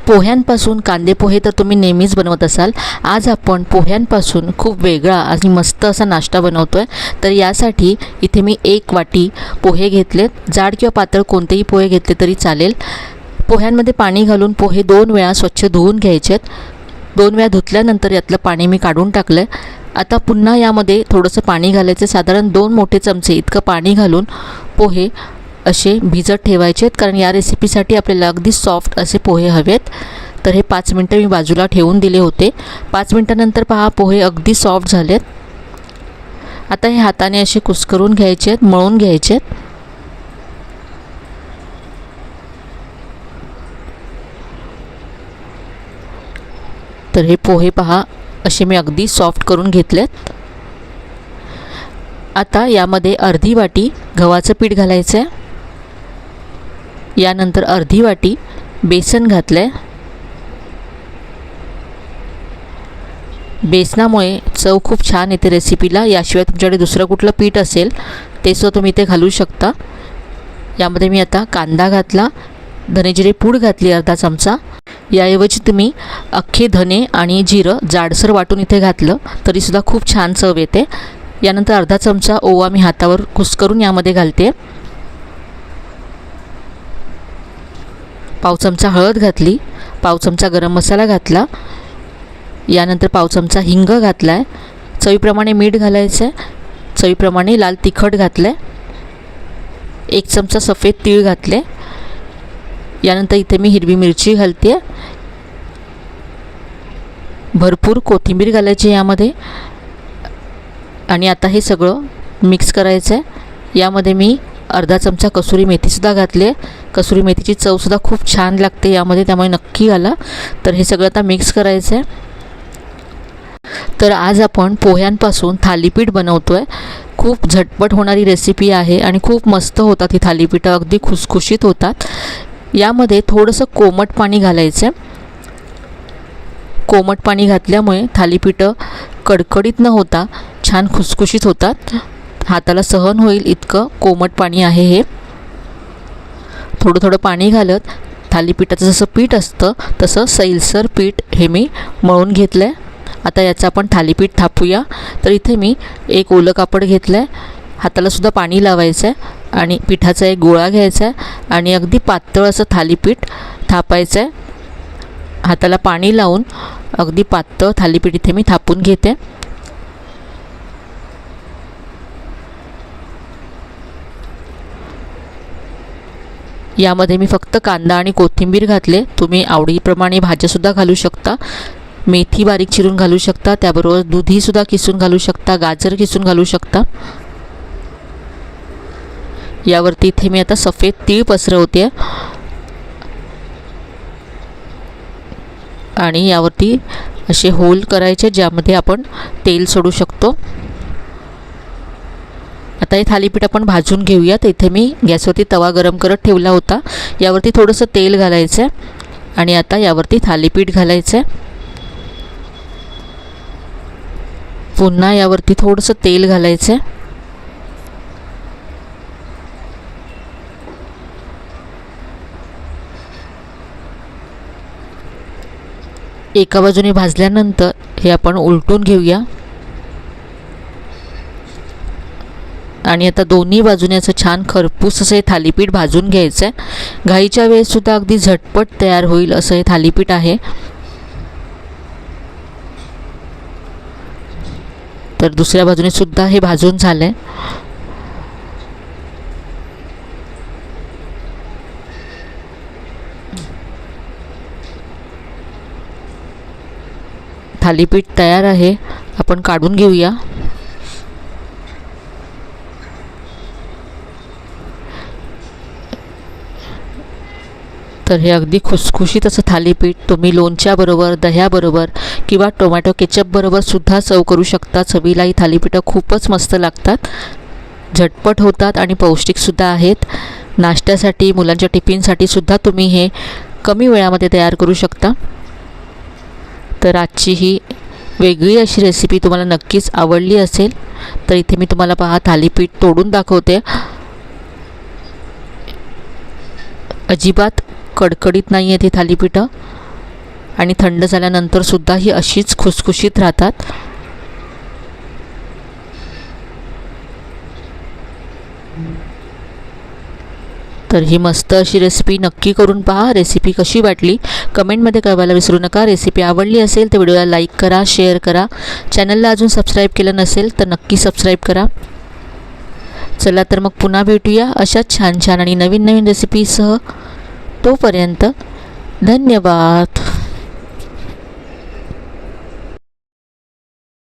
पोह्यांपासून कांदे पोहे तर तुम्ही नेहमीच बनवत असाल। आज आपण पोह्यांपासून खूप वेगळा आणि मस्त असा नाश्ता बनवतो आहे। तर यासाठी इथे मी 1 वाटी पोहे घेतलेत। जाड किंवा पातळ कोणतेही पोहे घेतले तरी चालेल। पोह्यांमध्ये पाणी घालून पोहे 2 वेळा स्वच्छ धुवून घ्यायचेत। 2 वेळा धुतल्यानंतर यातलं पाणी मी काढून टाकलं आहे। आता पुन्हा यामध्ये थोडंसं पाणी घालायचं, साधारण 2 मोठे चमचे इतकं पाणी घालून पोहे असे भिजत ठेवायचे आहेत, कारण या रेसिपीसाठी आपल्याला अगदी सॉफ्ट असे पोहे हवेत। तर हे 5 मिनटं मी बाजूला ठेवून दिले होते। 5 मिनटानंतर पहा पोहे अगदी सॉफ्ट झालेत। आता हे हाताने असे कुस्करून घ्यायचे आहेत, मळून घ्यायचे आहेत। तर हे पोहे पहा असे मी अगदी सॉफ्ट करून घेतलेत। आता यामध्ये अर्धी वाटी गव्हाचं पीठ घालायचं आहे। यानंतर अर्धी वाटी बेसन घातलं आहे। बेसनामुळे चव खूप छान येते रेसिपीला। याशिवाय तुमच्याकडे दुसरं कुठलं पीठ असेल ते सुद्धा तुम्ही इथे घालू शकता। यामध्ये मी आता कांदा घातला, धने जिरे पूड घातली अर्धा चमचा। याऐवजी तुम्ही अख्खे धने आणि जिरं जाडसर वाटून इथे घातलं तरीसुद्धा खूप छान चव येते। यानंतर अर्धा चमचा ओवा मी हातावर कुस्करून यामध्ये घालते। पाव चमचा हळद घातली, पाव चमचा गरम मसाला घातला। यानंतर पाव चमचा हिंग घातला आहे। चवीप्रमाणे मीठ घालायचं आहे। चवीप्रमाणे लाल तिखट घातलं आहे। 1 चमचा सफेद तीळ घातले। यानंतर इथे मी हिरवी मिरची घालते आहे। भरपूर कोथिंबीर घालायची यामध्ये। आणि आता हे सगळं मिक्स करायचं आहे। यामध्ये मी अर्धा चमचा कसुरी मेथीसुद्धा घातली आहे। कसुरी मेथीची चवसुद्धा खूप छान लागते यामध्ये, त्यामुळे नक्की घाला। तर हे सगळं आता मिक्स करायचं आहे। तर आज आपण पोह्यांपासून थालीपीठ बनवतो आहे। खूप झटपट होणारी रेसिपी आहे आणि खूप मस्त होतात ही थालीपीठं, अगदी खुसखुशीत होतात। यामध्ये थोडंसं कोमट पाणी घालायचं आहे। कोमट पाणी घातल्यामुळे थालीपीठं कडकडीत न होता छान खुसखुशीत होतात। हाताला सहन होईल इतकं कोमट पाणी आहे हे। थोडं थोडं पाणी घालत थालीपीठाचं जसं पीठ असतं तसं सैलसर पीठ हे मी मळून घेतलं आहे। आता याचं आपण थालीपीठ थापूया। तर इथे मी एक ओलं कापड घेतलं आहे। हातालासुद्धा पाणी लावायचं आहे आणि पिठाचा एक गोळा घ्यायचा आहे आणि अगदी पातळ असं थालीपीठ थापायचं आहे। हाताला पाणी लावून अगदी पातळ थालीपीठ इथे मी थापून घेते। यामध्ये मी फक्त कांदा आणि कोथिंबीर घातले। तुम्ही आवडीप्रमाणे भाज्यासुद्धा घालू शकता। मेथी बारीक चिरून घालू शकता, त्याबरोबर दुधीसुद्धा किसून घालू शकता, गाजर किसून घालू शकता। यावरती इथे मी आता सफेद तीळ पसरवते आणि यावरती असे होल करायचे ज्यामध्ये आपण तेल सोडू शकतो। आता हे थालीपीठ आपण भाजून घेऊया। तर इथे मी गॅसवरती तवा गरम करत ठेवला होता। यावरती थोडंसं तेल घालायचं आहे आणि आता यावरती थालीपीठ घालायचं आहे। पुन्हा यावरती थोडंसं तेल घालायचं आहे। एका बाजूने भाजल्यानंतर हे आपण उलटून घेऊया आणि आता दोन्ही बाजूने असं छान खरपूस असं हे थालीपीठ भाजून घ्यायचं आहे। घाईच्या वेळेससुद्धा अगदी झटपट तयार होईल असं हे थालीपीठ आहे। तर दुसऱ्या बाजूने सुद्धा हे भाजून झालं आहे। थालीपीठ तयार आहे, आपण काढून घेऊया। तर हे अगदी खुसखुशीत असं थालीपीठ तुम्ही लोणच्याबरोबर, दह्याबरोबर किंवा टोमॅटो केचपबरोबर सुद्धा सर्व करू शकता। चवीला ही थालीपीठं खूपच मस्त लागतात, झटपट होतात आणि पौष्टिकसुद्धा आहेत। नाश्त्यासाठी, मुलांच्या टिफिनसाठी सुद्धा तुम्ही हे कमी वेळामध्ये तयार करू शकता। तर आजची ही वेगळी अशी रेसिपी तुम्हाला नक्कीच आवडली असेल। तर इथे मी तुम्हाला पहा थालीपीठ तोडून दाखवते। अजिबात कडकडीत नाही आहे ती थालीपीठं, आणि थंड झाल्यानंतरसुद्धा ही अशीच खुसखुशीत राहतात. तर ही मस्त अशी रेसिपी नक्की करून पहा. रेसिपी कशी वाटली कमेंटमध्ये कळवायला विसरू नका. रेसिपी आवडली असेल तर व्हिडिओला लाईक करा, शेअर करा. चॅनलला अजून सबस्क्राईब केलं नसेल तर नक्की सबस्क्राईब करा. चला तर मग पुन्हा भेटूया अशाच छान छान आणि नवीन नवीन रेसिपीसह. तोपर्यंत धन्यवाद.